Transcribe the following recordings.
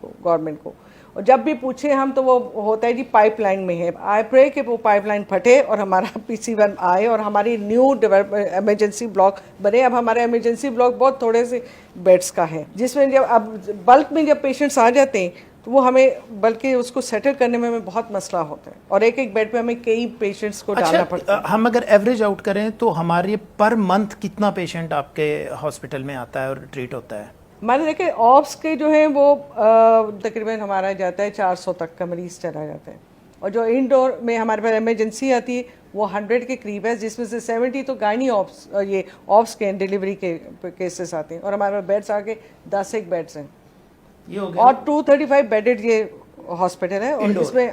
کو گورنمنٹ کو, اور جب بھی پوچھے ہم تو وہ ہوتا ہے جی پائپ لائن میں ہے. آئی پرے کہ وہ پائپ لائن پھٹے اور ہمارا PC1 آئے اور ہماری نیو ایمرجنسی بلاک بنے. اب ہمارا ایمرجنسی بلاک بہت تھوڑے سے بیڈس کا ہے, جس میں جب اب بلک میں جب پیشنٹس آ جاتے ہیں تو وہ ہمیں بلکہ اس کو سیٹل کرنے میں ہمیں بہت مسئلہ ہوتا ہے, اور ایک ایک بیڈ پہ ہمیں کئی پیشنٹس کو ڈالنا پڑتا ہے. ہم اگر ایوریج آؤٹ کریں تو ہمارے پر منتھ کتنا پیشنٹ آپ کے ہاسپٹل میں آتا ہے اور ٹریٹ ہوتا ہے؟ ہمارے دیکھیں آپس کے جو ہیں وہ تقریباً ہمارا جاتا ہے 400 تک کا مریض چلا جاتا ہے, اور جو انڈور میں ہمارے پاس ایمرجنسی آتی ہے وہ 100 کے قریب ہے, جس میں سے 70 تو گائنی آپس یہ آپس کے ڈیلیوری کے کیسز آتے ہیں, اور ہمارے پاس بیڈس آگے 10 ایک بیڈس ہیں, اور 235 بیڈڈ یہ ہاسپٹل ہے, اور اس میں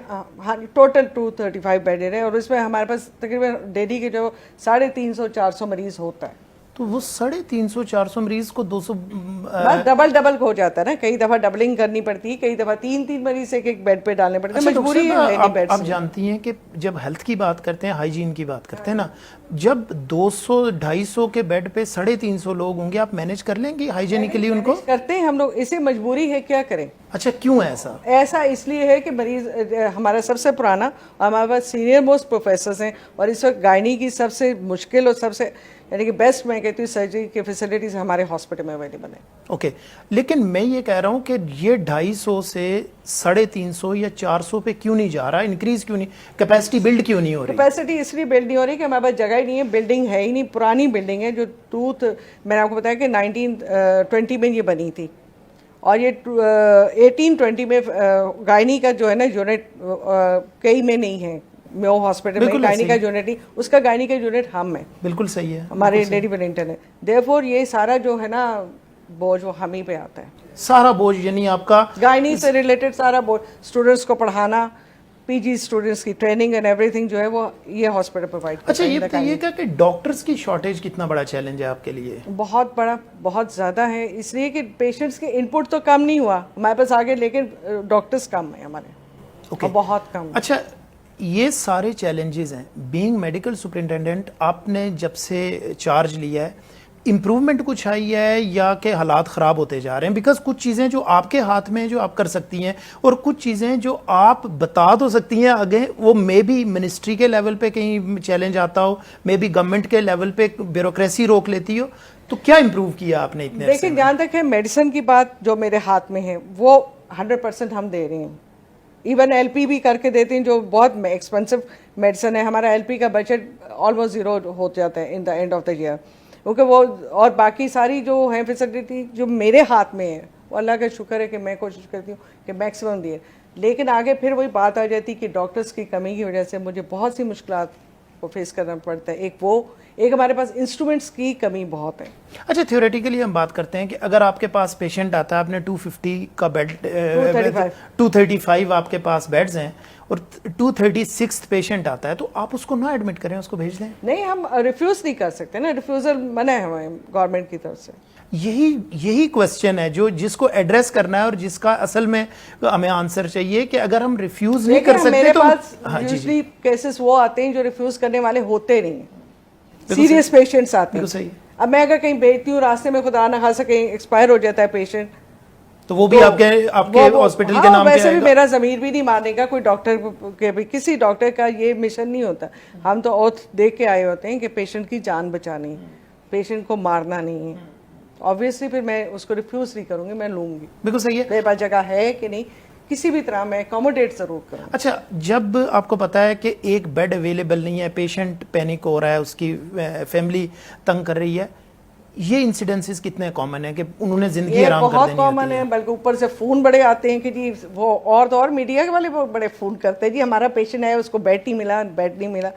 ٹوٹل 235 بیڈڈ ہے, اور اس میں ہمارے پاس تقریباً ڈیلی کے جو 350-400 مریض ہوتا ہے. تو وہ 350-400 مریض کو 200 ڈبل ہو جاتا ہے نا, کئی دفعہ ڈبلنگ کرنی پڑتی ہے, کئی دفعہ 3 مریض ایک ایک بیڈ پہ ڈالنے پڑتے ہیں, مجبوری ہے. آپ جانتی ہیں کہ جب ہیلتھ کی بات کرتے ہیں, ہائیجین کی بات کرتے ہیں نا, جب 200-250 کے بیڈ پہ 350 لوگ ہوں گے, آپ مینیج کر لیں گے ہائیجینکلی ان کو؟ کرتے ہیں ہم لوگ, اسے مجبوری ہے, کیا کریں. اچھا کیوں ایسا؟ ایسا اس لیے ہے کہ مریض ہمارا سب سے پرانا, ہمارے پاس سینئر موسٹ پروفیسرز ہیں, اور اس وقت گائنی کی سب سے مشکل اور سب سے یعنی کہ بیسٹ میں کہتی ہوں سرجری کی فیسلٹیز ہمارے ہاسپٹل میں اویلیبل ہیں. اوکے, لیکن میں یہ کہہ رہا ہوں کہ یہ 250 سے 350 یا 400 پہ کیوں نہیں جا رہا, انکریز کیوں نہیں, کیپیسٹی بلڈ کیوں نہیں ہو رہی؟ کیپیسٹی اس لیے بلڈ نہیں ہو رہی کہ ہمارے پاس جگہ ہی نہیں ہے, بلڈنگ ہے ہی نہیں, پرانی بلڈنگ ہے جو میں نے آپ کو بتایا کہ 1920 میں یہ بنی تھی, اور یہ 1820 میں گائنی کا جو ہے نا یونٹ کئی میں نہیں ہے, میو ہاسپٹل میں گائنی کا یونٹ نہیں, اس کا گائنی کا یونٹ ہم ہے. بالکل صحیح ہے, ہمارے لیڈی ولنگٹن ہے. دیئرفور یہ سارا جو ہے نا بوجھ وہ ہم ہی پہ آتا ہے, سارا بوجھ, یعنی آپ کا گائنی سے ریلیٹڈ سارا بوجھ, اسٹوڈنٹس کو پڑھانا, PG اسٹوڈنٹس کی ٹریننگ اینڈ ایوری تھنگ جو ہے وہ یہ ہاسپٹل پرووائڈ کرتا ہے. اچھا یہ بتائیے کہ ڈاکٹرس کی شارٹیج کتنا بڑا چیلنج ہے آپ کے لیے؟ بہت بڑا, بہت زیادہ ہے, اس لیے کہ پیشنٹس کے ان پٹ تو کم نہیں ہوا ہمارے پاس آگے, لیکن ڈاکٹرس کم ہیں ہمارے, بہت کم. اچھا یہ سارے چیلنجز ہیں, بینگ میڈیکل سپرنٹینڈنٹ آپ نے جب سے چارج لیا ہے, امپروومنٹ کچھ آئی ہے یا کہ حالات خراب ہوتے جا رہے ہیں؟ بیکاز کچھ چیزیں جو آپ کے ہاتھ میں ہیں جو آپ کر سکتی ہیں, اور کچھ چیزیں جو آپ بتا تو سکتی ہیں آگے, وہ مے بی منسٹری کے لیول پہ کہیں چیلنج آتا ہو, مے بی گورنمنٹ کے لیول پہ بیوروکریسی روک لیتی ہو, تو کیا امپروو کیا آپ نے اتنے؟ دیکھیں جہاں تک ہے میڈیسن کی بات جو میرے ہاتھ میں ہے وہ 100% ہم دے رہے ہیں, ایون LP بھی کر کے دیتے ہیں جو بہت ایکسپینسو میڈیسن ہے. ہمارا LP کا بجٹ آلموسٹ زیرو ہو جاتا ہے in the end of the year, کیونکہ وہ اور باقی ساری جو ہیں فیسلٹی جو میرے ہاتھ میں ہے وہ اللہ کا شکر ہے کہ میں کوشش کرتی ہوں کہ میکسیمم دیے. لیکن آگے پھر وہی بات آ جاتی کہ ڈاکٹرس کی کمی کی وجہ سے مجھے بہت سی مشکلات کو فیس کرنا پڑتا ہے. ایک ہمارے پاس انسٹرومنٹس کی کمی بہت ہے. اچھا تھیوریٹیکلی ہم بات کرتے ہیں کہ اگر آپ کے پاس پیشنٹ آتا ہے, آپ نے 250 کا بیڈ 235 آپ کے پاس بیڈز ہیں, اور 236 پیشنٹ آتا ہے, تو آپ اس کو نہ ایڈمٹ کریں, اس کو بھیج دیں. نہیں, ہم ریفیوز نہیں کر سکتے نا, ریفیوزل منع ہے ہمیں گورنمنٹ کی طرف سے. یہی کوسچن ہے جس کو ایڈریس کرنا ہے, اور جس کا اصل میں ہمیں آنسر چاہیے کہ اگر ہم ریفیوز نہیں کر سکتے میرے پاس یوزلی کیسز وہ آتے ہیں جو ریفیوز کرنے والے ہوتے نہیں, سیریس پیشنٹس آتے ہیں. اب میں اگر کہیں بھیجتی ہوں, راستے میں خدا نہ خاصا کہیں ایکسپائر ہو جاتا ہے پیشنٹ, تو وہ بھی آپ کے ہاسپٹل کے نام پہ ویسے بھی میرا ضمیر بھی نہیں مانے گا کوئی ڈاکٹر کے بھی, کسی ڈاکٹر کا یہ مشن نہیں ہوتا. ہم تو اوتھ دیکھ کے آئے ہوتے ہیں کہ پیشنٹ کی جان بچانی ہے, پیشنٹ کو مارنا نہیں ہے. obviously پھر میں اس کو ریفیوز نہیں کروں گی, میں لوں گی. بالکل صحیح ہے, میرے پاس جگہ ہے کہ نہیں, کسی بھی طرح میں اکوموڈیٹ ضرور کروں. اچھا جب آپ کو پتا ہے کہ ایک بیڈ اویلیبل نہیں ہے, پیشنٹ پینک ہو رہا ہے, اس کی فیملی تنگ کر رہی ہے, یہ انسیڈنسز کتنے کامن ہیں کہ انہوں نے زندگی آرام کر دینی ہوتی ہے؟ بہت کامن ہے, بلکہ اوپر سے فون بڑے آتے ہیں کہ جی وہ اور میڈیا والے بڑے فون کرتے ہیں, جی ہمارا پیشنٹ ہے, اس کو بیڈ نہیں ملا, بیڈ نہیں ملا.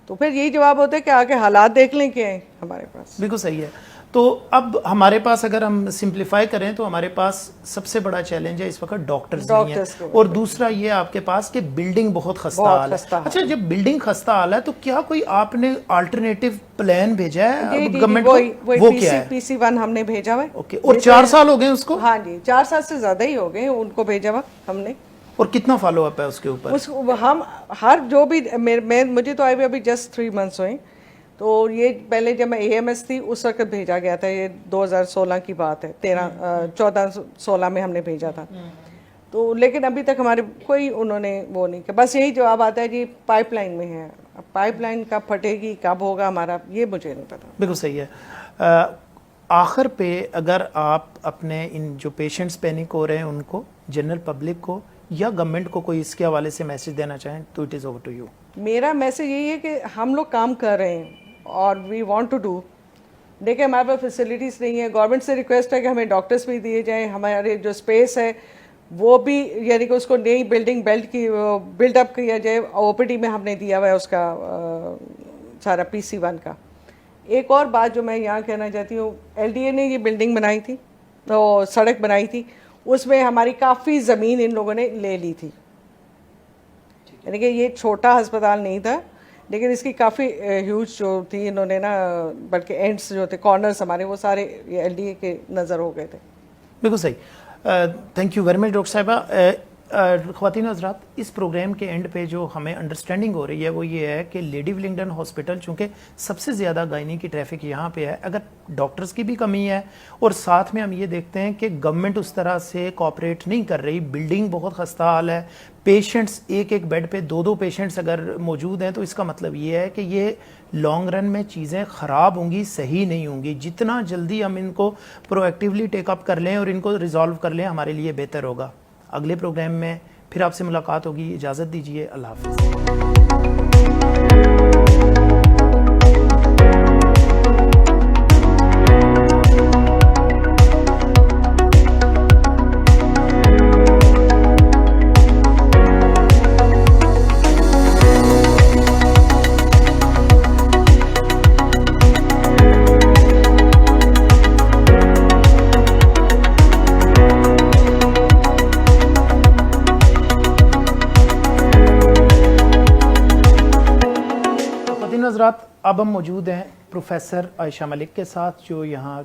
تو پھر یہی جواب ہوتا ہے کہ آگے حالات دیکھ لیں کیا ہیں ہمارے پاس. بالکل صحیح ہے. تو اب ہمارے پاس اگر ہم سمپلیفائی کریں تو ہمارے پاس سب سے بڑا چیلنج ہے اس وقت ڈاکٹرز نہیں ہیں, اور دوسرا یہ آپ کے پاس کہ بلڈنگ بہت خستہ حال ہے. اچھا جب بلڈنگ خستہ حال ہے تو کیا کوئی آپ نے آلٹرنیٹیو پلان بھیجا ہے گورنمنٹ کو؟ وہ کیا ہے؟ PC1 ہم نے بھیجا ہوا ہے. اور 4 سال ہو گئے اس کو؟ ہاں جی, 4 سال سے زیادہ ہی ہو گئے ان کو بھیجا ہوا ہم نے. اور کتنا فالو اپ ہے اس کے اوپر؟ ہم ہر جو بھی مجھے تو آئے ہوئے ابھی جسٹ 3 months ہوئے, تو تو یہ پہلے جب میں AMS تھی اس وقت بھیجا گیا تھا, یہ 2016 کی بات ہے, 14-16 میں ہم نے بھیجا تھا. تو لیکن ابھی تک ہمارے کوئی انہوں نے وہ نہیں کیا. بس یہی جواب آتا ہے جی پائپ لائن میں ہے. اب پائپ لائن کب پھٹے گی, کب ہوگا ہمارا, یہ مجھے نہیں پتا. بالکل صحیح ہے. آخر پہ اگر آپ اپنے ان جو پیشنٹس پینک ہو رہے ہیں ان کو, جنرل پبلک کو یا گورنمنٹ کو کوئی اس کے حوالے سے میسج دینا چاہیں تو it is over to you. میرا میسج یہی ہے کہ ہم لوگ کام کر رہے ہیں اور وی وانٹ ٹو ڈو. دیکھیں ہمارے پاس فیسلٹیز نہیں ہے. گورنمنٹ سے ریکویسٹ ہے کہ ہمیں ڈاکٹرس بھی دیے جائیں, ہمارے جو اسپیس ہے وہ بھی, یعنی کہ اس کو نئی بلڈنگ بلڈ اپ کیا جائے. OPD میں ہم نے دیا ہوا ہے اس کا سارا PC1 کا. ایک اور بات جو میں یہاں کہنا چاہتی ہوں, LDA نے یہ بلڈنگ بنائی تھی, تو سڑک بنائی تھی, اس میں ہماری کافی زمین ان لوگوں نے لے لی تھی. یعنی کہ یہ چھوٹا ہسپتال نہیں تھا لیکن اس کی کافی ہیوج جو تھی انہوں نے نا, بلکہ اینڈس جو تھے, کارنرز ہمارے, وہ سارے LDA کے نظر ہو گئے تھے. بالکل صحیح. Thank you very much doctor صاحبہ. خواتین حضرات, اس پروگرام کے اینڈ پہ جو ہمیں انڈرسٹینڈنگ ہو رہی ہے وہ یہ ہے کہ لیڈی ولنگٹن ہاسپٹل چونکہ سب سے زیادہ گائنی کی ٹریفک یہاں پہ ہے, اگر ڈاکٹرز کی بھی کمی ہے اور ساتھ میں ہم یہ دیکھتے ہیں کہ گورنمنٹ اس طرح سے کوآپریٹ نہیں کر رہی, بلڈنگ بہت خستہ حال ہے, پیشنٹس ایک بیڈ پہ 2 پیشنٹس اگر موجود ہیں, تو اس کا مطلب یہ ہے کہ یہ لانگ رن میں چیزیں خراب ہوں گی, صحیح نہیں ہوں گی. جتنا جلدی ہم ان کو پرو ایکٹیولی ٹیک اپ کر لیں اور ان کو ریزالو کر لیں ہمارے لیے بہتر ہوگا. اگلے پروگرام میں پھر آپ سے ملاقات ہوگی. اجازت دیجیے, اللہ حافظ. حضرات, اب ہم موجود ہیں پروفیسر عائشہ ملک کے ساتھ, جو یہاں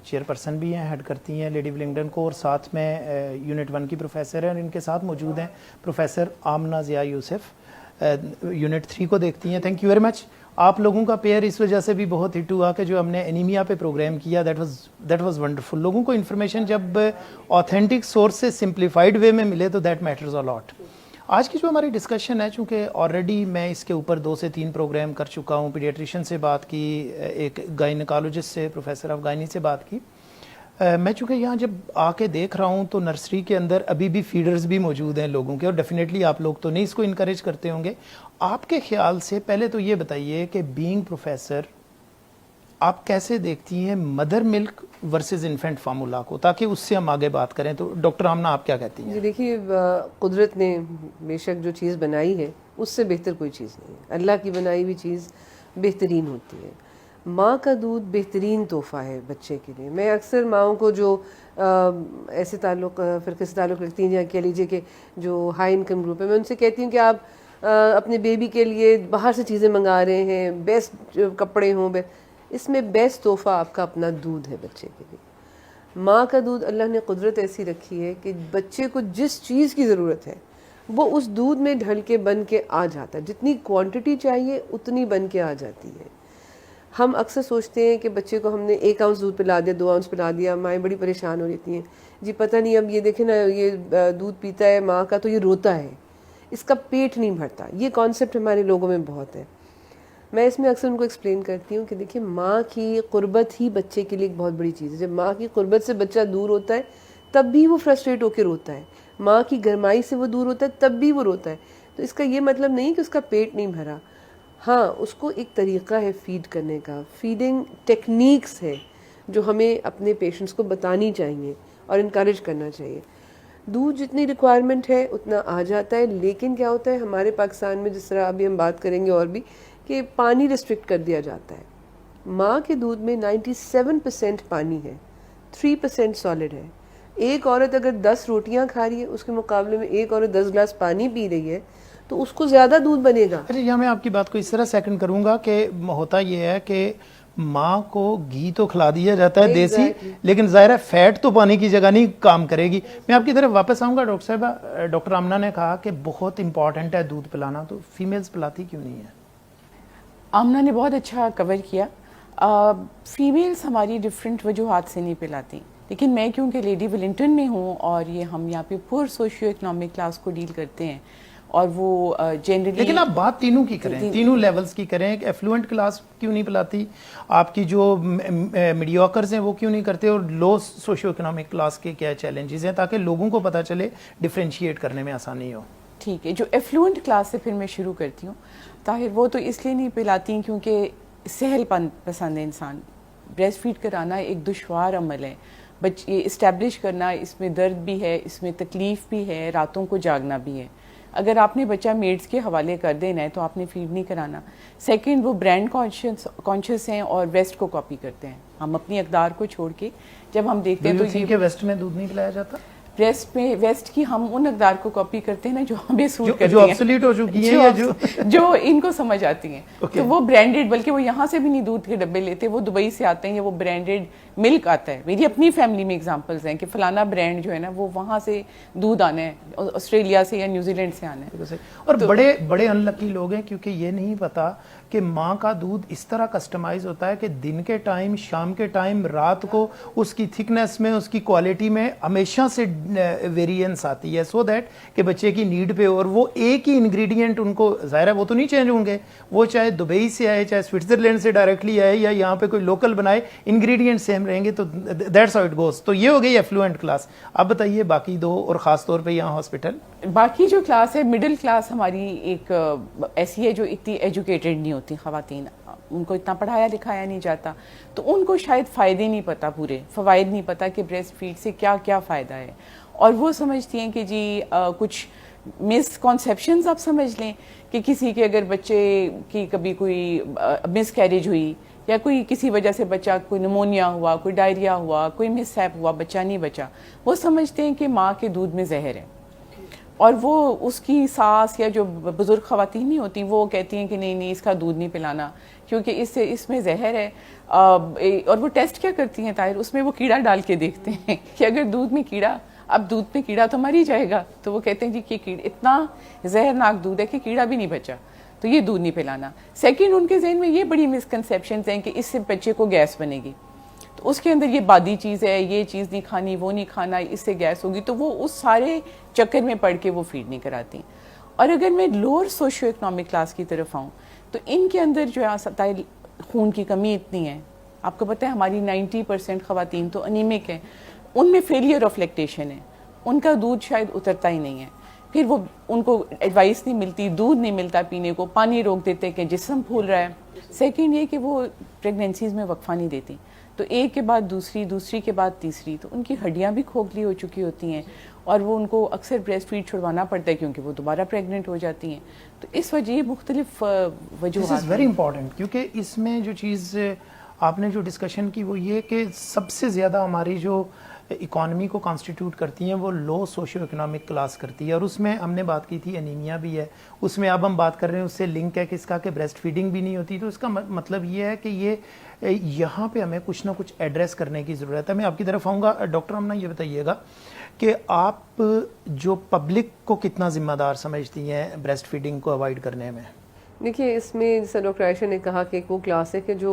چیئر پرسن بھی ہیں, ہیڈ کرتی ہیں لیڈی ولنگٹن کو, اور ساتھ میں یونٹ 1 کی پروفیسر ہیں, اور ان کے ساتھ موجود ہیں پروفیسر آمنہ ضیاء یوسف, یونٹ 3 کو دیکھتی ہیں. تھینک یو ویری مچ. آپ لوگوں کا پیئر اس وجہ سے بھی بہت ہٹ ہوا کہ جو ہم نے انیمیا پہ پروگرام کیا, دیٹ واز ونڈرفل. لوگوں کو انفارمیشن جب آتھینٹک سورس سے سمپلیفائڈ وے میں ملے تو دیٹ میٹرز اے لاٹ. آج کی جو ہماری ڈسکشن ہے, چونکہ آلریڈی میں اس کے اوپر 2 سے 3 پروگرام کر چکا ہوں, پیڈیاٹریشین سے بات کی, ایک گائنیکالوجسٹ سے, پروفیسر آف گائنی سے بات کی. میں چونکہ یہاں جب آ کے دیکھ رہا ہوں تو نرسری کے اندر ابھی بھی فیڈرز بھی موجود ہیں لوگوں کے, اور ڈیفینیٹلی آپ لوگ تو نہیں اس کو انکریج کرتے ہوں گے. آپ کے خیال سے پہلے تو یہ بتائیے کہ بینگ پروفیسر آپ کیسے دیکھتی ہیں mother milk versus infant formula کو, تاکہ اس سے ہم آگے بات کریں. تو ڈاکٹر آمنہ آپ کیا کہتی ہیں؟ جی دیکھیے, قدرت نے بے شک جو چیز بنائی ہے اس سے بہتر کوئی چیز نہیں ہے. اللہ کی بنائی ہوئی چیز بہترین ہوتی ہے. ماں کا دودھ بہترین تحفہ ہے بچے کے لیے. میں اکثر ماؤں کو جو ایسے فرقے سے تعلق رکھتی ہیں, یا کہہ لیجیے کہ جو ہائی انکم گروپ ہے, میں ان سے کہتی ہوں کہ آپ اپنے بیبی کے لیے باہر سے چیزیں منگا رہے ہیں, بیسٹ کپڑے ہوں, اس میں بیسٹ تحفہ آپ کا اپنا دودھ ہے بچے کے لیے. ماں کا دودھ اللہ نے قدرت ایسی رکھی ہے کہ بچے کو جس چیز کی ضرورت ہے وہ اس دودھ میں ڈھل کے بن کے آ جاتا ہے. جتنی کوانٹٹی چاہیے اتنی بن کے آ جاتی ہے. ہم اکثر سوچتے ہیں کہ بچے کو ہم نے 1 ounce دودھ پلا دیا, 2 ounce پلا دیا, مائیں بڑی پریشان ہو جاتی ہیں. جی پتہ نہیں, اب یہ دیکھیں نا, یہ دودھ پیتا ہے ماں کا تو یہ روتا ہے, اس کا پیٹ نہیں بھرتا. یہ کانسیپٹ ہمارے لوگوں میں بہت ہے. میں اس میں اکثر ان کو ایکسپلین کرتی ہوں کہ دیکھیں, ماں کی قربت ہی بچے کے لیے ایک بہت بڑی چیز ہے. جب ماں کی قربت سے بچہ دور ہوتا ہے تب بھی وہ فرسٹریٹ ہو کے روتا ہے. ماں کی گرمائی سے وہ دور ہوتا ہے تب بھی وہ روتا ہے. تو اس کا یہ مطلب نہیں کہ اس کا پیٹ نہیں بھرا. ہاں, اس کو ایک طریقہ ہے فیڈ کرنے کا, فیڈنگ ٹیکنیکس ہے جو ہمیں اپنے پیشنٹس کو بتانی چاہیے اور انکریج کرنا چاہیے. دودھ جتنی ریکوائرمنٹ ہے اتنا آ جاتا ہے, لیکن کیا ہوتا ہے ہمارے پاکستان میں, جس طرح ابھی ہم بات کریں گے اور بھی, کہ پانی ریسٹرکٹ کر دیا جاتا ہے. ماں کے دودھ میں 97% پانی ہے, 3% سالڈ ہے. ایک عورت اگر 10 روٹیاں کھا رہی ہے, اس کے مقابلے میں ایک عورت 10 گلاس پانی پی رہی ہے, تو اس کو زیادہ دودھ بنے گا. اچھا, یہاں میں آپ کی بات کو اس طرح سیکنڈ کروں گا کہ ہوتا یہ ہے کہ ماں کو گھی تو کھلا دیا جاتا ہے دیسی, لیکن ظاہر ہے فیٹ تو پانی کی جگہ نہیں کام کرے گی. میں آپ کی طرف واپس آؤں گا. ڈاکٹر صاحبہ, ڈاکٹر آمنہ نے کہا کہ بہت امپورٹنٹ ہے دودھ پلانا, تو فیمیلز پلاتی کیوں نہیں ہے؟ آمنہ نے بہت اچھا کور کیا. فیمیلز ہماری ڈفرینٹ وجوہات سے نہیں پلاتی, لیکن میں کیونکہ لیڈی ولنگٹن میں ہوں اور یہ ہم یہاں پہ پور سوشیو اکنامک کلاس کو ڈیل کرتے ہیں, اور وہ جنرلی, لیکن آپ بات تینوں کی کریں, تینوں لیولز کی کریں. ایک ایفلوئنٹ کلاس کیوں نہیں پلاتی, آپ کی جو میڈیوکرز ہیں وہ کیوں نہیں کرتے, اور لو سوشیو اکنامک کلاس کے کیا چیلنجز ہیں, تاکہ لوگوں کو پتہ چلے, ڈفرینشیٹ کرنے میں آسانی ہو. ٹھیک ہے, جو ایفلوئنٹ کلاس سے پھر میں شروع کرتی ہوں. طاہر وہ تو اس لیے نہیں پلاتی کیونکہ سہل پسند انسان. بریسٹ فیڈ کرانا ایک دشوار عمل ہے, یہ اسٹیبلش کرنا, اس میں درد بھی ہے, اس میں تکلیف بھی ہے, راتوں کو جاگنا بھی ہے. اگر آپ نے بچہ میڈس کے حوالے کر دینا ہے تو آپ نے فیڈ نہیں کرانا. سیکنڈ, وہ برانڈ کانشیس ہیں اور ویسٹ کو کاپی کرتے ہیں. ہم اپنی اقدار کو چھوڑ کے جب ہم دیکھتے ہیں تو یہ ویسٹ میں دودھ نہیں پلایا جاتا, ویسٹ کی ہم ان اقدار کو کاپی کرتے ہیں نا جو ہمیں سوٹ کرتی ہیں, جو obsolete ہو چکی ہیں, جو ان کو سمجھ آتی ہیں. تو وہ برانڈیڈ, بلکہ وہ یہاں سے بھی نہیں دودھ کے ڈبے لیتے, وہ دبئی سے آتے ہیں, یا وہ برانڈیڈ ملک آتا ہے. میری اپنی فیملی میں ایگزامپلز ہیں کہ فلانا برانڈ جو ہے نا وہ وہاں سے دودھ آنا ہے, آسٹریلیا سے یا نیوزی لینڈ سے آنا ہے. اور بڑے انلکی لوگ ہیں کیونکہ یہ نہیں پتا کہ ماں کا دودھ اس طرح کسٹمائز ہوتا ہے کہ دن کے ٹائم, شام کے ٹائم, رات کو اس کی تھکنس میں, اس کی کوالٹی میں ہمیشہ سے ویریئنس آتی ہے, سو دیٹ کہ بچے کی نیڈ پہ. اور وہ ایک ہی انگریڈینٹ ان کو, ظاہر ہے وہ تو نہیں چینج ہوں گے, وہ چاہے دبئی سے آئے, چاہے سوئٹزرلینڈ سے ڈائریکٹلی آئے, یا یہاں پہ کوئی لوکل بنائے, انگریڈینٹ سیم رہیں گے. تو دیٹس ہاؤ اٹ گوز. تو یہ ہو گئی ایفلوئنٹ کلاس. اب بتائیے باقی دو, اور خاص طور پہ یہاں ہاسپٹل. باقی جو کلاس ہے, مڈل کلاس ہماری ایک ایسی ہے جو اتنی ایجوکیٹڈ نہیں ہوتی خواتین, ان کو اتنا پڑھایا لکھایا نہیں جاتا, تو ان کو شاید فائدے نہیں پتہ, پورے فوائد نہیں پتہ کہ بریسٹ فیڈ سے کیا کیا فائدہ ہے. اور وہ سمجھتی ہیں کہ جی کچھ مس کانسیپشنز آپ سمجھ لیں کہ کسی کے اگر بچے کی کبھی کوئی مس کیریج ہوئی, یا کوئی کسی وجہ سے بچہ, کوئی نمونیا ہوا, کوئی ڈائریا ہوا, کوئی مس ہیپ ہوا, بچہ نہیں بچا, وہ سمجھتے ہیں کہ ماں کے دودھ میں زہر ہے. اور وہ اس کی ساس یا جو بزرگ خواتین نہیں ہوتی وہ کہتی ہیں کہ نہیں اس کا دودھ نہیں پلانا کیونکہ اس میں زہر ہے. اور وہ ٹیسٹ کیا کرتی ہیں طاہر, اس میں وہ کیڑا ڈال کے دیکھتے ہیں کہ اگر دودھ میں کیڑا, اب دودھ میں کیڑا تو مر ہی جائے گا, تو وہ کہتے ہیں جی کہ اتنا زہرناک دودھ ہے کہ کیڑا بھی نہیں بچا, تو یہ دودھ نہیں پلانا. سیکنڈ, ان کے ذہن میں یہ بڑی مسکنسیپشنز ہیں کہ اس سے بچے کو گیس بنے گی, تو اس کے اندر یہ بادی چیز ہے, یہ چیز نہیں کھانی, وہ نہیں کھانا, اس سے گیس ہوگی, تو وہ اس سارے چکر میں پڑھ کے وہ فیڈ نہیں کراتی. اور اگر میں لوور سوشیو اکنامک کلاس کی طرف آؤں تو ان کے اندر جو ہے خون کی کمی اتنی ہے, آپ کو پتہ ہے ہماری 90% خواتین تو انیمک ہیں, ان میں فیلئر آف لیکٹیشن ہے, ان کا دودھ شاید اترتا ہی نہیں ہے. پھر وہ ان کو ایڈوائس نہیں ملتی, دودھ نہیں ملتا پینے کو, پانی روک دیتے کہ جسم پھول رہا ہے. سیکنڈ یہ کہ وہ پریگنینسیز میں وقفہ نہیں دیتی, تو ایک کے بعد دوسری, دوسری کے بعد تیسری, تو ان کی ہڈیاں بھی کھوکھلی ہو چکی ہوتی ہیں, اور وہ ان کو اکثر بریسٹ فیڈ چھڑوانا پڑتا ہے کیونکہ وہ دوبارہ پریگننٹ ہو جاتی ہیں. تو اس وجہ یہ مختلف وجوہات. دس از ویری امپورٹنٹ, کیونکہ اس میں جو چیز آپ نے جو ڈسکشن کی وہ یہ کہ سب سے زیادہ ہماری جو اکانومی کو کانسٹیٹیوٹ کرتی ہیں وہ لو سوشیو اکنامک کلاس کرتی ہے, اور اس میں ہم نے بات کی تھی انیمیا بھی ہے, اس میں اب ہم بات کر رہے ہیں اس سے لنک ہے کس کا کہ بریسٹ فیڈنگ بھی نہیں ہوتی. تو اس کا مطلب یہ ہے کہ یہ یہاں پہ ہمیں کچھ نہ کچھ ایڈریس کرنے کی ضرورت ہے. میں آپ کی طرف آؤں گا. ڈاکٹر امنہ یہ بتائیے گا کہ آپ جو پبلک کو کتنا ذمہ دار سمجھتی ہیں بریسٹ فیڈنگ کو اوائڈ کرنے میں؟ دیکھیے اس میں جیسا ڈاکٹر عائشہ نے کہا کہ ایک وہ کلاس ہے کہ جو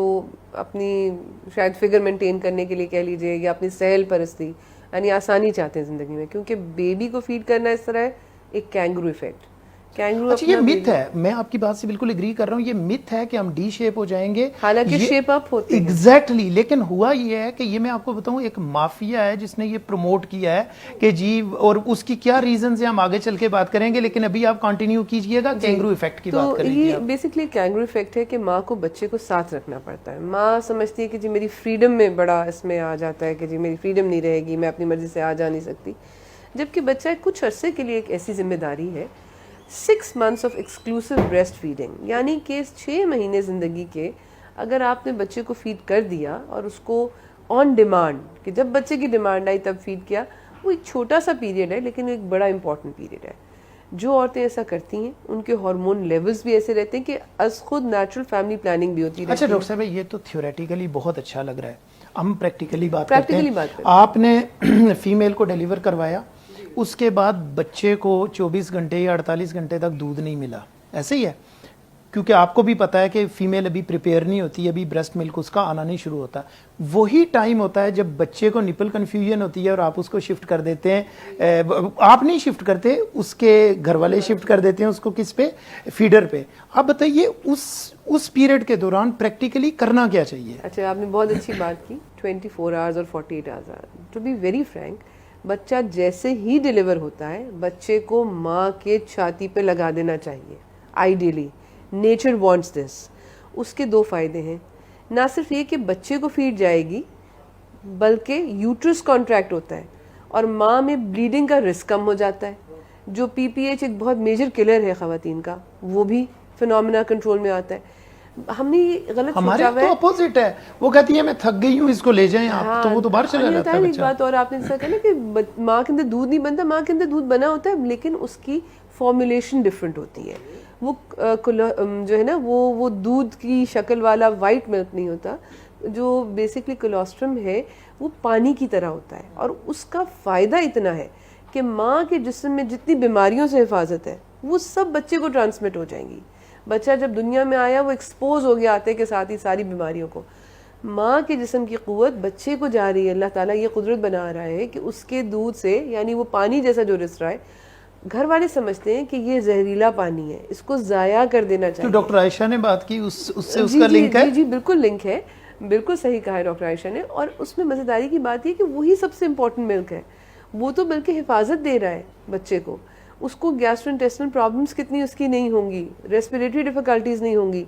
اپنی شاید فگر مینٹین کرنے کے لیے کہہ لیجیے, یا اپنی سہل پرستی یعنی آسانی چاہتے ہیں زندگی میں, کیونکہ بیبی کو فیڈ کرنا اس طرح ہے ایک کینگرو ایفیکٹ. اچھا یہ مت ہے, میں آپ کی بات سے بالکل اگری کر رہا ہوں, یہ مت ہے کہ ہم ڈی شیپ ہو جائیں گے, حالانکہ شیپ اپ ہوتے ہیں ایگزیکٹلی. لیکن ہوا یہ ہے کہ یہ میں آپ کو بتاؤں ایک مافیا ہے جس نے یہ پروموٹ کیا ہے کہ جی, اور اس کی کیا ریزنز ہیں ہم آگے چل کے بات کریں گے, لیکن ابھی آپ کنٹینیو کیجئے گا کینگرو ایفیکٹ کی بات کریں. تو یہ بیسکلی کینگرو ایفیکٹ ہے کہ ماں کو بچے کو ساتھ رکھنا پڑتا ہے. ماں سمجھتی ہے کہ جی میری فریڈم میں بڑا اس میں آ جاتا ہے کہ جی میری فریڈم نہیں رہے گی, میں اپنی مرضی سے آ جا نہیں سکتی, جبکہ بچہ کچھ عرصے کے لیے ایک ایسی ذمہ داری ہے 6 months of exclusive breast feeding, یعنی کہ 6 مہینے زندگی کے اگر آپ نے بچے کو فیڈ کر دیا اور اس کو آن ڈیمانڈ, کہ جب بچے کی ڈیمانڈ آئی تب فیڈ کیا, وہ ایک چھوٹا سا پیریڈ ہے لیکن ایک بڑا امپورٹنٹ پیریڈ ہے. جو عورتیں ایسا کرتی ہیں ان کے ہارمون لیولز بھی ایسے رہتے ہیں کہ از خود نیچرل فیملی پلاننگ بھی ہوتی ہے. اچھا ڈاکٹر صاحب یہ تو تھیوریٹیکلی بہت اچھا لگ رہا ہے, ہم پریکٹیکلی بات کرتے ہیں. آپ نے فیمیل کو ڈیلیور کروایا, اس کے بعد بچے کو 24 گھنٹے یا 48 گھنٹے تک دودھ نہیں ملا, ایسے ہی ہے. کیونکہ آپ کو بھی پتا ہے کہ فیمیل ابھی پریپیئر نہیں ہوتی, ابھی بریسٹ ملک اس کا آنا نہیں شروع ہوتا, وہی ٹائم ہوتا ہے جب بچے کو نپل کنفیوژن ہوتی ہے اور آپ اس کو شفٹ کر دیتے ہیں, آپ نہیں شفٹ کرتے, اس کے گھر والے شفٹ کر دیتے ہیں اس کو کس پہ, فیڈر پہ. آپ بتائیے اس پیریڈ کے دوران پریکٹیکلی کرنا کیا چاہیے؟ اچھا, آپ نے بہت اچھی بات کی, 24 آورز اور 48 hours. To be very frank, بچہ جیسے ہی ڈیلیور ہوتا ہے بچے کو ماں کے چھاتی پہ لگا دینا چاہیے آئیڈیلی. Nature wants this. اس کے 2 فائدے ہیں, نہ صرف یہ کہ بچے کو فیڈ جائے گی بلکہ یوٹرس کانٹریکٹ ہوتا ہے اور ماں میں بلیڈنگ کا رسک کم ہو جاتا ہے, جو پی پی ایچ ایک بہت میجر کلر ہے خواتین کا, وہ بھی فنومینا کنٹرول میں آتا ہے. ہم نے یہ غلط ہمارے سوچا ہوا تو ہے. اپوزٹ ہے, وہ کہتی ہے میں تھک گئی ہوں اس کو لے جائیں آپ, تو وہ تو باہر چلا جاتا ہے ایک بچہ. بات اور آپ نے جیسا کہا نا کہ ماں کے اندر دودھ نہیں بنتا, ماں کے اندر دودھ بنا ہوتا ہے لیکن اس کی فارمولیشن ڈفرینٹ ہوتی ہے. وہ جو ہے نا وہ دودھ کی شکل والا وائٹ ملک نہیں ہوتا, جو بیسکلی کولوسٹرم ہے وہ پانی کی طرح ہوتا ہے, اور اس کا فائدہ اتنا ہے کہ ماں کے جسم میں جتنی بیماریوں سے حفاظت ہے وہ سب بچے کو ٹرانسمٹ ہو جائیں گی. بچہ جب دنیا میں آیا وہ ایکسپوز ہو گیا آتے کے ساتھ ہی ساری بیماریوں کو. ماں کے جسم کی قوت بچے کو جا رہی ہے, اللہ تعالیٰ یہ قدرت بنا رہا ہے کہ اس کے دودھ سے, یعنی وہ پانی جیسا جو رس رہا ہے, گھر والے سمجھتے ہیں کہ یہ زہریلا پانی ہے, اس کو ضائع کر دینا چاہیے. تو ڈاکٹر عائشہ نے بات کی, اس سے اس کا لنک ہے. جی بالکل لنک ہے, بالکل صحیح کہا ہے ڈاکٹر عائشہ نے. اور اس میں مزیداری کی بات یہ کہ وہی سب سے امپورٹنٹ ملک ہے. وہ تو بلکہ حفاظت دے رہا ہے بچے کو, اس کو گیسٹرو انٹیسٹنل پرابلمس کتنی اس کی نہیں ہوں گی, ریسپیریٹری ڈیفیکلٹیز نہیں ہوں گی,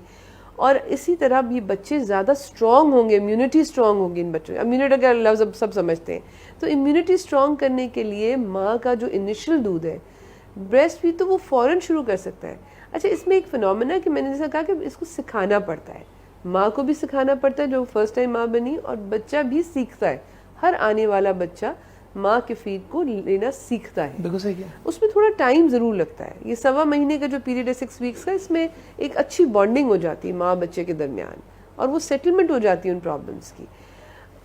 اور اسی طرح بھی بچے زیادہ اسٹرانگ ہوں گے, امیونٹی اسٹرانگ ہوگی ان بچوں. امیونٹی کا لفظ سب سمجھتے ہیں, تو امیونٹی اسٹرانگ کرنے کے لیے ماں کا جو انیشل دودھ ہے بریسٹ فیڈ تو وہ فوراً شروع کر سکتا ہے. اچھا, اس میں ایک فنومینا ہے کہ میں نے جیسا کہا کہ اس کو سکھانا پڑتا ہے, ماں کو بھی سکھانا پڑتا ہے جو فرسٹ ٹائم ماں بنی, اور بچہ بھی سیکھتا ہے. ہر آنے والا بچہ ماں کے فیڈ کو لینا سیکھتا ہے. بالکل صحیح ہے. اس میں تھوڑا ٹائم ضرور لگتا ہے. یہ 1.25 مہینے کا جو پیریڈ ہے 6 ویکس کا, اس میں ایک اچھی بانڈنگ ہو جاتی ہے ماں بچے کے درمیان, اور وہ سیٹلمنٹ ہو جاتی ہے ان پرابلمس کی.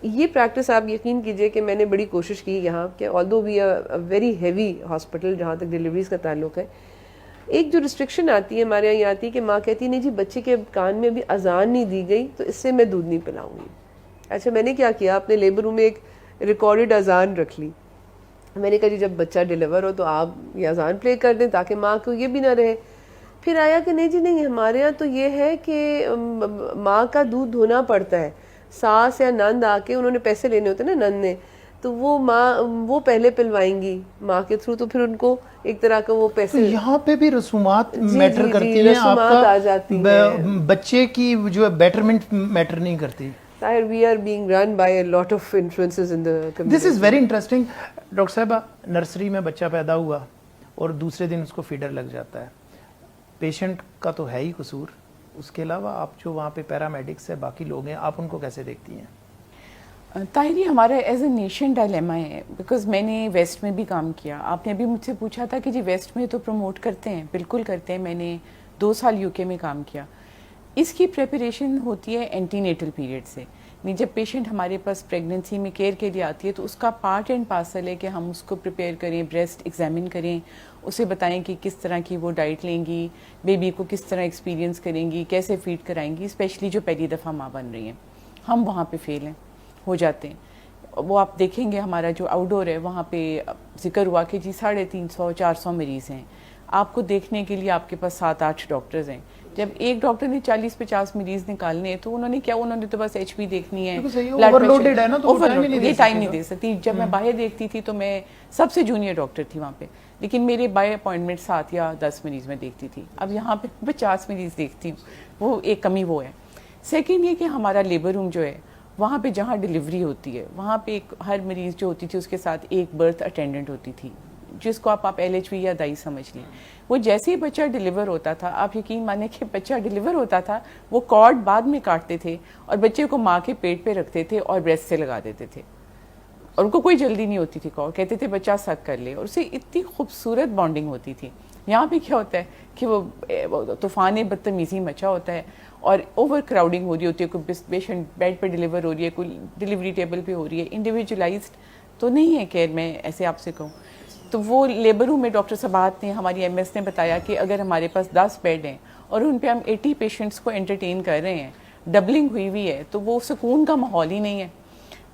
یہ پریکٹس آپ یقین کیجئے کہ میں نے بڑی کوشش کی یہاں, کہ although we are very heavy hospital جہاں تک ڈلیوریز کا تعلق ہے, ایک جو ریسٹرکشن آتی ہے ہمارے یہاں یہ آتی ہے کہ ماں کہتی ہے نہیں جی بچے کے کان میں ابھی اذان نہیں دی گئی تو اس سے میں دودھ نہیں پلاؤں گی. اچھا, میں نے کیا کیا, اپنے لیبر روم میں ایک ریکارڈڈ اذان رکھ لی. میں نے کہا جی جب بچہ ڈیلیور ہو تو آپ یہ اذان پلے کر دیں تاکہ ماں کو یہ بھی نہ رہے. پھر آیا کہ نہیں جی نہیں, ہمارے یہاں تو یہ ہے کہ ماں کا دودھ دھونا پڑتا ہے, ساس یا نند آ کے, انہوں نے پیسے لینے ہوتے ہیں نا نند نے, تو وہ پہلے پلوائیں گی ماں کے تھرو, تو پھر ان کو ایک طرح کا وہ پیسے. یہاں پہ بھی رسومات میٹر کرتی ہیں, آپ کا بچے کی جو بیٹرمنٹ میٹر نہیں کرتی. We are being run by a lot of influences in the community. This is very interesting. Doctor صاحبہ, نرسری میں بچہ پیدا ہوا اور دوسرے دن اس کو فیڈر لگ جاتا ہے, پیشنٹ کا تو ہے ہی قصور, اس کے علاوہ آپ جو وہاں پہ پیرامیڈکس ہے, باقی لوگ ہیں, آپ ان کو کیسے دیکھتی ہیں؟ طاہری ہمارا ایز اے نیشن ڈائلیما ہے, بیکاز میں نے ویسٹ میں بھی کام کیا. آپ نے ابھی مجھ سے پوچھا تھا کہ جی ویسٹ میں تو پروموٹ کرتے ہیں, بالکل کرتے ہیں. میں نے 2 سال UK میں کام کیا. اس کی پریپریشن ہوتی ہے اینٹی نیٹل پیریڈ سے. جب پیشنٹ ہمارے پاس پریگننسی میں کیئر کے لیے آتی ہے تو اس کا پارٹ اینڈ پارسل ہے کہ ہم اس کو پریپیئر کریں, بریسٹ ایگزامن کریں, اسے بتائیں کہ کس طرح کی وہ ڈائٹ لیں گی, بیبی کو کس طرح ایکسپیرینس کریں گی, کیسے فیڈ کرائیں گی, اسپیشلی جو پہلی دفعہ ماں بن رہی ہیں. ہم وہاں پہ فیل ہو جاتے ہیں. وہ آپ دیکھیں گے ہمارا جو آؤٹ ڈور ہے وہاں پہ ذکر ہوا کہ جی 350-400 مریض ہیں. آپ کو دیکھنے کے لیے آپ کے پاس 7-8 ڈاکٹرز ہیں. جب ایک ڈاکٹر نے 40-50 مریض نکالنے ہیں تو انہوں نے کیا, انہوں نے تو بس HP دیکھنی ہے, یہ ٹائم نہیں دے سکتی. جب میں باہر دیکھتی تھی تو میں سب سے جونیئر ڈاکٹر تھی وہاں پہ, لیکن میرے بائی اپوائنٹمنٹ 7 یا 10 مریض میں دیکھتی تھی. اب یہاں پہ 50 مریض دیکھتی ہوں, وہ ایک کمی وہ ہے. سیکنڈ یہ کہ ہمارا لیبر روم جو ہے وہاں پہ جہاں ڈلیوری ہوتی ہے وہاں پہ ہر مریض جو ہوتی تھی اس کے ساتھ ایک برتھ اٹینڈنٹ ہوتی تھی, جس کو آپ LHV یا دائی سمجھ لیں. وہ جیسے ہی بچہ ڈیلیور ہوتا تھا, آپ یقین مانیں کہ بچہ ڈیلیور ہوتا تھا وہ کارڈ بعد میں کاٹتے تھے اور بچے کو ماں کے پیٹ پہ رکھتے تھے اور بریسٹ سے لگا دیتے تھے, اور ان کو کوئی جلدی نہیں ہوتی تھی. کہتے تھے بچہ سک کر لے, اور اسے اتنی خوبصورت بانڈنگ ہوتی تھی. یہاں پہ کیا ہوتا ہے کہ وہ طوفان بدتمیزی مچا ہوتا ہے اور اوور کراؤڈنگ ہو رہی ہوتی ہے. کوئی پیشنٹ بیڈ پہ ڈیلیور ہو رہی ہے, کوئی ڈیلیوری ٹیبل پہ ہو رہی ہے, انڈیویجولائزڈ تو نہیں ہے کیئر. میں ایسے آپ سے کہوں تو وہ لیبر روم میں ڈاکٹر صباحت نے, ہماری MS نے بتایا کہ اگر ہمارے پاس 10 بیڈ ہیں اور ان پہ ہم 80 پیشنٹس کو انٹرٹین کر رہے ہیں, ڈبلنگ ہوئی ہے, تو وہ سکون کا ماحول ہی نہیں ہے.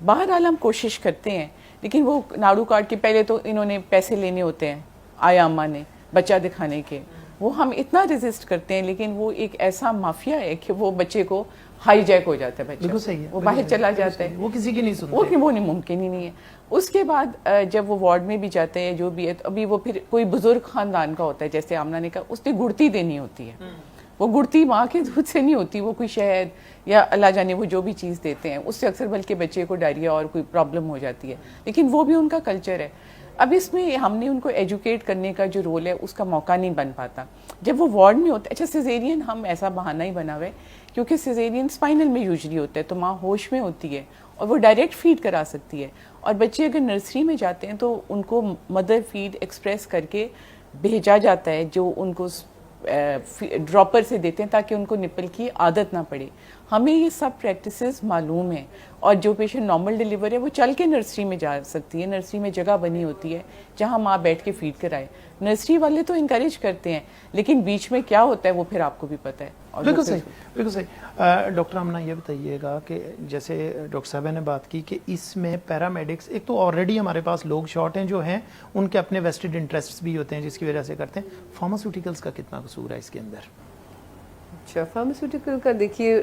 بہرحال ہم کوشش کرتے ہیں, لیکن وہ ناڑو کاٹ کے پہلے تو انہوں نے پیسے لینے ہوتے ہیں آیا اماں نے بچہ دکھانے کے, وہ ہم اتنا ریزسٹ کرتے ہیں, لیکن وہ ایک ایسا مافیا ہے کہ وہ بچے کو ہائی جیک ہو جاتا ہے بچہ, وہ باہر چلا جاتا ہے, وہ کسی کی نہیں سنتے, وہ نہیں, ممکن ہی نہیں ہے. اس کے بعد جب وہ وارڈ میں بھی جاتے ہیں جو بھی ہے, ابھی وہ پھر کوئی بزرگ خاندان کا ہوتا ہے, جیسے آمنہ نے کہا, اس نے گڑتی دینی ہوتی ہے, وہ گڑتی ماں کے دودھ سے نہیں ہوتی, وہ کوئی شہد یا اللہ جانے وہ جو بھی چیز دیتے ہیں اس سے اکثر بلکہ بچے کو ڈائریا اور کوئی پرابلم ہو جاتی ہے, لیکن وہ بھی ان کا کلچر ہے. اب اس میں ہم نے ان کو ایجوکیٹ کرنے کا جو رول ہے اس کا موقع نہیں بن پاتا جب وہ وارڈ میں ہوتا ہے. اچھا سیزیرین ہم ایسا بہانہ ہی بنا ہوا ہے کیونکہ سیزیرین اسپائنل میں یوزلی ہوتا ہے, تو ماں ہوش میں ہوتی ہے اور وہ ڈائریکٹ فیڈ کرا سکتی ہے, اور بچے اگر نرسری میں جاتے ہیں تو ان کو مدر فیڈ ایکسپریس کر کے بھیجا جاتا ہے جو ان کو ڈراپر سے دیتے ہیں تاکہ ان کو نپل کی عادت نہ پڑے. ہمیں یہ سب پریکٹسز معلوم ہیں, اور جو پیشنٹ نارمل ڈیلیور ہے وہ چل کے نرسری میں جا سکتی ہے, نرسری میں جگہ بنی ہوتی ہے جہاں ماں بیٹھ کے فیڈ کرائے. نرسری والے تو انکریج کرتے ہیں, لیکن بیچ میں کیا ہوتا ہے وہ پھر آپ کو بھی پتہ ہے. بالکل صحیح, بالکل صحیح. ڈاکٹر آمنہ یہ بتائیے گا کہ جیسے ڈاکٹر صاحبہ نے بات کی کہ اس میں پیرامیڈکس, ایک تو آلریڈی ہمارے پاس لوگ شارٹ ہیں جو ہیں, ان کے اپنے ویسٹڈ انٹرسٹس بھی ہوتے ہیں جس کی وجہ سے کرتے ہیں, فارماسیوٹیکلس کا کتنا قصور ہے اس کے اندر؟ اچھا, فارماسیوٹیکل کا دیکھیے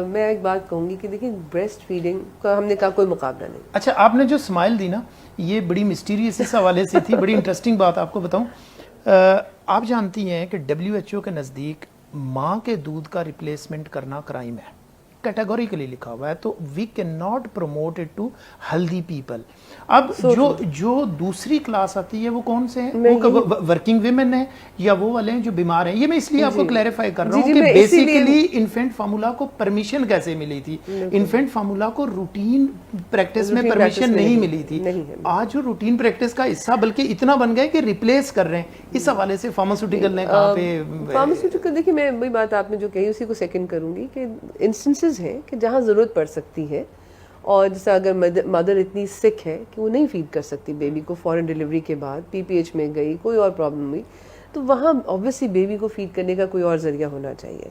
میں ایک بات کہوں گی کہ دیکھیں بریسٹ فیڈنگ کا ہم نے کہا کوئی مقابلہ نہیں. اچھا, آپ نے جو اسمائل دی نا یہ بڑی مسٹیریس اس حوالے سے تھی, بڑی انٹرسٹنگ بات آپ کو بتاؤں. آپ جانتی ہیں کہ WHO کے نزدیک ماں کے دودھ کا ریپلیسمنٹ کرنا کرائم ہے, کیٹیگوریکلی لکھا ہوا ہے, تو we can not promote it to healthy people. اب جو دوسری کلاس آتی ہے وہ کون سے ہیں؟ وہ ورکنگ ویمن ہیں یا وہ والے ہیں جو بیمار ہیں؟ یہ میں اس لیے آپ کو کلیریفائی کر رہا ہوں کہ بیسیکلی انفینٹ فارمولا کو پرمیشن کیسے ملی تھی. انفینٹ فارمولا کو روٹین پریکٹس میں پرمیشن نہیں ملی تھی. آج جو روٹین پریکٹس کا حصہ بلکہ اتنا بن گئے کہ ریپلیس کر رہے ہیں. اس حوالے سے فارماسیوٹیکل نے کہاں پہ؟ فارماسیوٹیکل دیکھیے میں وہی بات آپ نے جو کہی اسی کو سیکنڈ کروں گی کہ انسٹنسز ہیں کہ جہاں ضرورت پڑ سکتی ہے, اور جیسا اگر مدر اتنی سک ہے کہ وہ نہیں فیڈ کر سکتی بیبی کو فوراً ڈیلیوری کے بعد, PPH میں گئی, کوئی اور پرابلم ہوئی, تو وہاں obviously بیبی کو فیڈ کرنے کا کوئی اور ذریعہ ہونا چاہیے.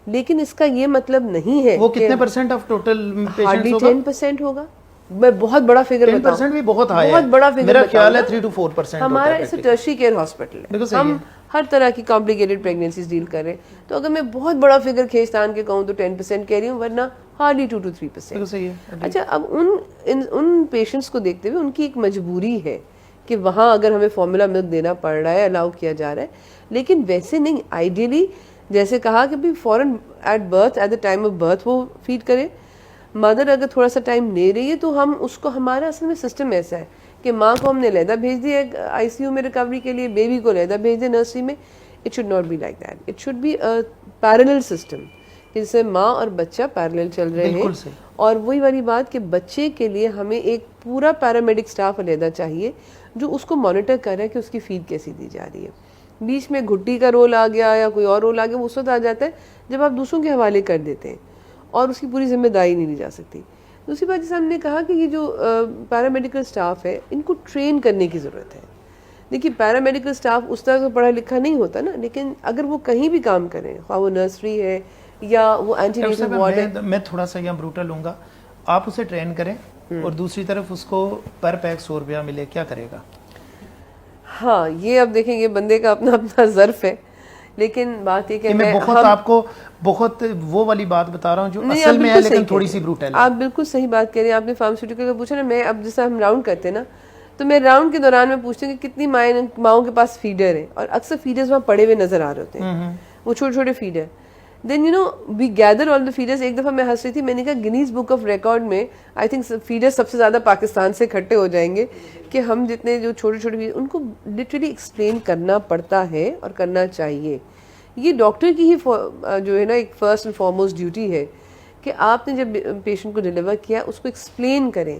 لیکن اس کا یہ مطلب نہیں ہے وہ کتنے پرسنٹ آف ٹوٹل ہارڈلی 10% ہوگا. میں بہت بڑا فگر بتاؤں, 10% بھی بہت ہائی ہے, بہت بڑا فگر میرا خیال ہے 3 to 4%. ہمارا اس ٹرشری کیئر ہاسپٹل ہے, ہم ہر طرح کی کمپلیکیٹڈ پریگنینسیز ڈیل کر رہے ہیں, تو اگر میں بہت بڑا فگر کھینچتان کے کہوں تو 10% کہہ رہی ہوں, ورنہ ہارڈلی 2 to 3%. اچھا, اب ان پیشنٹس کو دیکھتے ہوئے ان کی ایک مجبوری ہے کہ وہاں اگر ہمیں فارمولا ملک دینا پڑ رہا ہے, الاؤ کیا جا رہا ہے, لیکن ویسے نہیں. آئیڈیلی جیسے کہا کہ بھی فوراً at birth, at the time of birth وہ فیڈ کرے. مدر اگر تھوڑا سا ٹائم لے رہی ہے تو ہم اس کو, ہمارا اصل میں سسٹم ایسا ہے کہ ماں کو ہم نے علیحدہ بھیج دیا ICU میں ریکوری کے لیے, بیبی کو علیحدہ بھیج دیا نرسری میں. It should not be like that, it should be a parallel system جس سے ماں اور بچہ پیرلل چل رہے ہیں. اور وہی والی بات کہ بچے کے لیے ہمیں ایک پورا پیرامیڈک سٹاف علیحدہ چاہیے جو اس کو مانیٹر کر رہا ہے کہ اس کی فیڈ کیسی دی جا رہی ہے. بیچ میں گھٹی کا رول آ گیا یا کوئی اور رول آ گیا, وہ اس وقت آ جاتا ہے جب آپ دوسروں کے حوالے کر دیتے ہیں اور اس کی پوری ذمہ داری نہیں لی جا سکتی. دوسری بات جیسے ہم نے کہا کہ یہ جو پیرامیڈیکل سٹاف ہے ان کو ٹرین کرنے کی ضرورت ہے. دیکھیے پیرامیڈیکل سٹاف اس طرح سے پڑھا لکھا نہیں ہوتا نا, لیکن اگر وہ کہیں بھی کام کریں, خواہ وہ نرسری ہے یا وہ اینٹی نیٹل وارڈ ہے. میں تھوڑا سا یہاں بروٹل لوں گا, آپ اسے ٹرین کریں اور دوسری طرف اس کو پر پیک 100 روپیہ ملے, کیا کرے گا؟ ہاں یہ اب دیکھیں یہ بندے کا اپنا اپنا ظرف ہے, لیکن بات یہ کہ میں بہت آپ کو بہت وہ والی بات بتا رہا ہوں جو اصل میں ہے لیکن تھوڑی سی بروٹل ہے. آپ بالکل صحیح بات کہہ رہے ہیں. آپ نے فارماسیوٹیکل کا پوچھا نا, میں اب جیسا ہم راؤنڈ کرتے ہیں نا تو میں راؤنڈ کے دوران میں پوچھتی ہوں کہ کتنی ماؤں کے پاس فیڈر ہے, اور اکثر فیڈرز وہاں پڑے ہوئے نظر آ رہے ہوتے ہیں, وہ چھوٹے چھوٹے feeder. Then you know we gather all the feeders. ایک دفعہ میں ہنس رہی تھی, میں نے کہا گنیز بک آف ریکارڈ میں آئی تھنک فیڈر سب سے زیادہ پاکستان سے اکٹھے ہو جائیں گے کہ ہم جتنے جو چھوٹے چھوٹے ان کو لٹرلی ایکسپلین کرنا پڑتا ہے اور کرنا چاہیے. یہ ڈاکٹر کی ہی جو ہے نا ایک فرسٹ اینڈ فارموسٹ ڈیوٹی ہے کہ آپ نے جب پیشنٹ کو ڈلیور کیا اس کو ایکسپلین کریں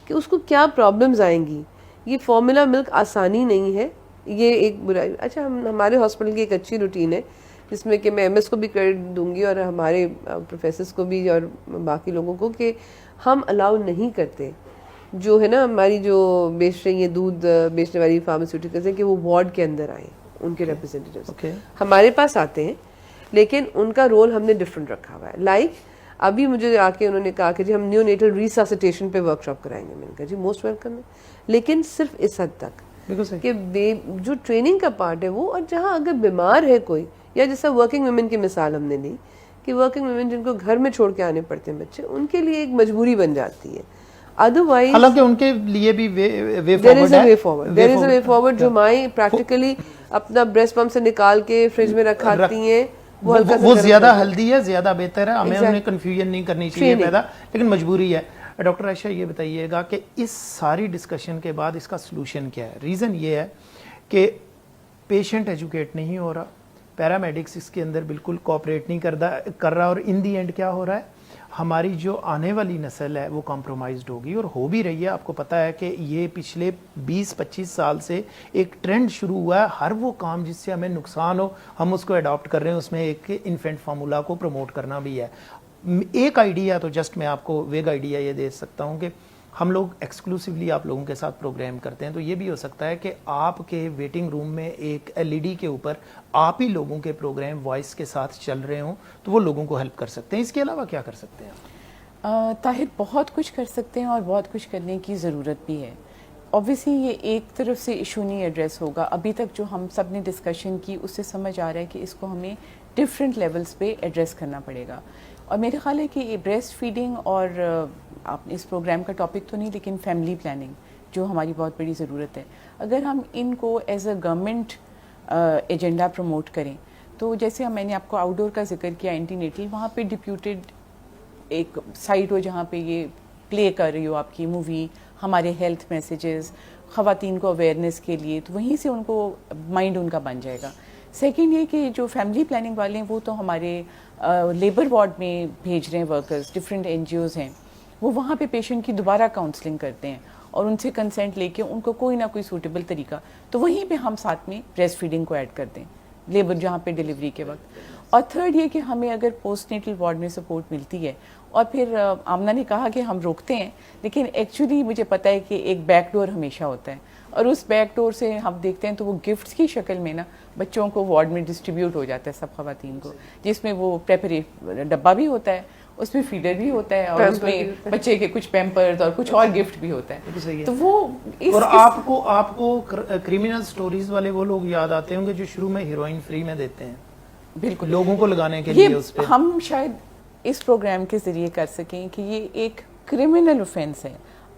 کہ اس کو کیا پرابلمز آئیں گی. یہ فارمولا ملک آسانی نہیں ہے, یہ ایک برائی. اچھا, ہمارے ہاسپٹل کی ایک اچھی روٹین ہے جس میں کہ میں MS کو بھی کریڈٹ دوں گی اور ہمارے پروفیسرس کو بھی اور باقی لوگوں کو, کہ ہم الاؤ نہیں کرتے جو ہے نا ہماری جو بیچ رہی ہیں دودھ بیچنے والی فارماسیوٹیکلز ہیں کہ وہ وارڈ کے اندر آئیں, ان کے ریپرزینٹیوز ہمارے پاس آتے ہیں, لیکن ان کا رول ہم نے ڈفرینٹ رکھا ہوا ہے. لائک ابھی مجھے آ کے انہوں نے کہا کہ جی ہم نیو نیٹل ریساسیٹیشن پہ ورک شاپ کرائیں گے. میں نے کہا جی موسٹ ویلکم ہے, لیکن صرف اس حد تک کہ جو ٹریننگ کا پارٹ ہے وہ, اور جہاں اگر بیمار ہے کوئی, یا جیسا ورکنگ ویمن کی مثال ہم نے لی کہ ورکنگ ویمن جن کو گھر میں چھوڑ کے آنے پڑتے ہیں بچے, ان کے لیے ایک مجبوری بن جاتی ہے. ادروائز حالانکہ ان کے لیے بھی دیر از اے وے فارورڈ جو مائیں پریکٹیکلی اپنا بریسٹ پمپ سے نکال کے فریج میں رکھاتی ہیں, وہ زیادہ ہیلدی ہے, زیادہ بہتر ہے, ہمیں انہیں کنفیوژن نہیں کرنی چاہیے پیدا, لیکن مجبوری ہے. ڈاکٹر عائشہ یہ بتائیے گا کہ اس ساری ڈسکشن کے بعد اس کا سلوشن کیا ہے؟ ریزن یہ ہے کہ پیشنٹ ایجوکیٹ نہیں ہو رہا, پیرامیڈکس اس کے اندر بالکل کوآپریٹ نہیں کر رہا, اور ان دی اینڈ کیا ہو رہا ہے, ہماری جو آنے والی نسل ہے وہ کمپرومائزڈ ہوگی, اور ہو بھی رہی ہے. آپ کو پتہ ہے کہ یہ پچھلے 20-25 سال سے ایک ٹرینڈ شروع ہوا ہے, ہر وہ کام جس سے ہمیں نقصان ہو ہم اس کو اڈاپٹ کر رہے ہیں. اس میں ایک انفینٹ فارمولا کو پروموٹ کرنا بھی ہے. ایک آئیڈیا تو جسٹ میں آپ کو ویگ آئیڈیا یہ دے سکتا ہوں کہ ہم لوگ ایکسکلوسیولی آپ لوگوں کے ساتھ پروگرام کرتے ہیں, تو یہ بھی ہو سکتا ہے کہ آپ کے ویٹنگ روم میں ایک LED کے اوپر آپ ہی لوگوں کے پروگرام وائس کے ساتھ چل رہے ہوں, تو وہ لوگوں کو ہیلپ کر سکتے ہیں. اس کے علاوہ کیا کر سکتے ہیں؟ طاہر بہت کچھ کر سکتے ہیں اور بہت کچھ کرنے کی ضرورت بھی ہے. اوبویسلی یہ ایک طرف سے ایشو نہیں ایڈریس ہوگا. ابھی تک جو ہم سب نے ڈسکشن کی اس سے سمجھ آ رہا ہے کہ اس کو ہمیں ڈفرینٹ لیولز پہ ایڈریس کرنا پڑے گا. اور میرے خیال ہے کہ یہ بریسٹ فیڈنگ اور آپ اس پروگرام کا ٹاپک تو نہیں, لیکن فیملی پلاننگ جو ہماری بہت بڑی ضرورت ہے, اگر ہم ان کو as a government agenda promote کریں تو جیسے میں نے آپ کو آؤٹ ڈور کا ذکر کیا اینٹی نیٹل, وہاں پہ ڈپیوٹیڈ ایک سائٹ ہو جہاں پہ یہ پلے کر رہی ہو آپ کی مووی, ہمارے ہیلتھ میسیجز خواتین کو اویئرنیس کے لیے, تو وہیں سے ان کو مائنڈ ان کا بن جائے گا. سیکنڈ یہ کہ جو فیملی پلاننگ والے ہیں وہ تو ہمارے لیبر وارڈ میں بھیج رہے ہیں ورکرز, ڈفرینٹ NGOs ہیں, وہ وہاں پہ پیشنٹ کی دوبارہ کاؤنسلنگ کرتے ہیں اور ان سے کنسنٹ لے کے ان کو کوئی نہ کوئی سوٹیبل طریقہ, تو وہیں پہ ہم ساتھ میں بریسٹ فیڈنگ کو ایڈ کر دیں لیبر جہاں پہ ڈیلیوری کے وقت. اور تھرڈ یہ کہ ہمیں اگر پوسٹ نیٹل وارڈ میں سپورٹ ملتی ہے, اور پھر آمنہ نے کہا کہ ہم روکتے ہیں, لیکن ایکچولی مجھے پتہ ہے کہ ایک بیک ڈور ہمیشہ ہوتا ہے, اور اس بیک ڈور سے ہم دیکھتے ہیں تو وہ گفٹس کی شکل میں نا بچوں کو وارڈ میں ڈسٹریبیوٹ ہو جاتا ہے سب خواتین کو, جس میں وہ ڈبہ بھی ہوتا ہے, اس میں فیڈر بھی ہوتا ہے, اور اس میں بچے کے کچھ پیمپرز اور کچھ اور گفٹ بھی ہوتا ہے. تو وہ اور آپ کو کریمنل سٹوریز والے وہ لوگ یاد آتے ہوں گے جو شروع میں ہیروئن فری میں دیتے ہیں, بالکل لوگوں کو لگانے کے لیے. اس پہ ہم شاید اس پروگرام کے ذریعے کر سکیں کہ یہ ایک کرمنل اوفینس ہے,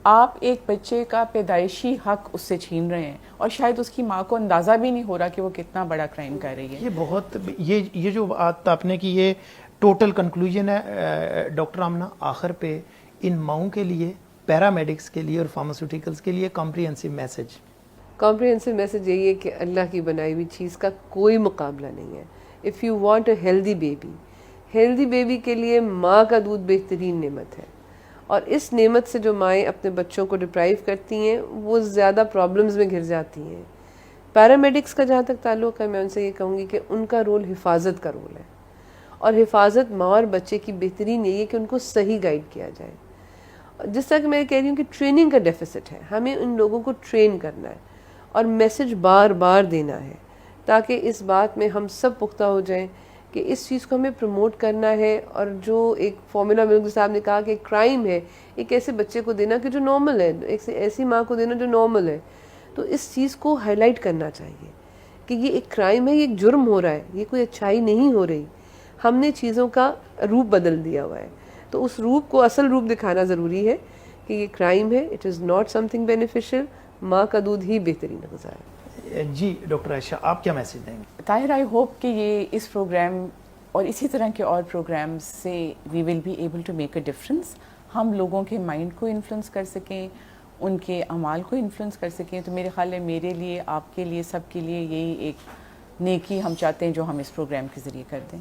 آپ ایک بچے کا پیدائشی حق اس سے چھین رہے ہیں, اور شاید اس کی ماں کو اندازہ بھی نہیں ہو رہا کہ وہ کتنا بڑا کرائم کر رہی ہے. یہ بہت یہ جو بات آپ نے کی یہ ٹوٹل کنکلوژن ہے ڈاکٹر آمنہ. آخر پہ ان ماؤں کے لیے, پیرامیڈکس کے لیے اور فارماسیوٹیکلس کے لیے کمپریہنسو میسج یہی ہے کہ اللہ کی بنائی ہوئی چیز کا کوئی مقابلہ نہیں ہے. If you want a healthy baby کے لیے ماں کا دودھ بہترین نعمت ہے, اور اس نعمت سے جو مائیں اپنے بچوں کو ڈپرائیو کرتی ہیں وہ زیادہ پرابلمز میں گھر جاتی ہیں. پیرامیڈکس کا جہاں تک تعلق ہے, میں ان سے یہ کہوں گی کہ ان کا رول حفاظت کا رول ہے, اور حفاظت ماں اور بچے کی بہترین یہی ہے کہ ان کو صحیح گائیڈ کیا جائے. جس طرح کہ میں کہہ رہی ہوں کہ ٹریننگ کا ڈیفیسٹ ہے, ہمیں ان لوگوں کو ٹرین کرنا ہے اور میسج بار بار دینا ہے, تاکہ اس بات میں ہم سب پختہ ہو جائیں کہ اس چیز کو ہمیں پروموٹ کرنا ہے. اور جو ایک فارمولا ملک صاحب نے کہا کہ کرائم ہے ایک ایسے بچے کو دینا کہ جو نارمل ہے, ایک ایسی ماں کو دینا جو نارمل ہے, تو اس چیز کو ہائی لائٹ کرنا چاہیے کہ یہ ایک کرائم ہے, یہ ایک جرم ہو رہا ہے, یہ کوئی اچھائی نہیں ہو رہی. ہم نے چیزوں کا روپ بدل دیا ہوا ہے, تو اس روپ کو اصل روپ دکھانا ضروری ہے کہ یہ کرائم ہے, it is not some thing beneficial, ماں کا دودھ ہی بہترین غذا ہے. جی ڈاکٹر عائشہ آپ کیا میسج دیں گے؟ طاہر آئی ہوپ کہ یہ اس پروگرام اور اسی طرح کے اور پروگرامز سے we will be able to make a difference, ہم لوگوں کے مائنڈ کو انفلوئنس کر سکیں, ان کے اعمال کو انفلوئنس کر سکیں. تو میرے خیال ہے میرے لیے, آپ کے لیے, سب کے لیے یہی ایک نیکی ہم چاہتے ہیں جو ہم اس پروگرام کے ذریعے کر دیں.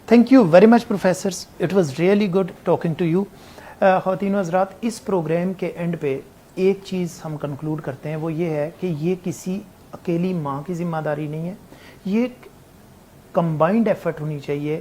Thank you very much professors, it was really good talking to you. خواتین و حضرات, اس پروگرام کے اینڈ پہ ایک چیز ہم کنکلوڈ کرتے ہیں, وہ یہ ہے کہ یہ کسی اکیلی ماں کی ذمہ داری نہیں ہے, یہ ایک کمبائنڈ ایفرٹ ہونی چاہیے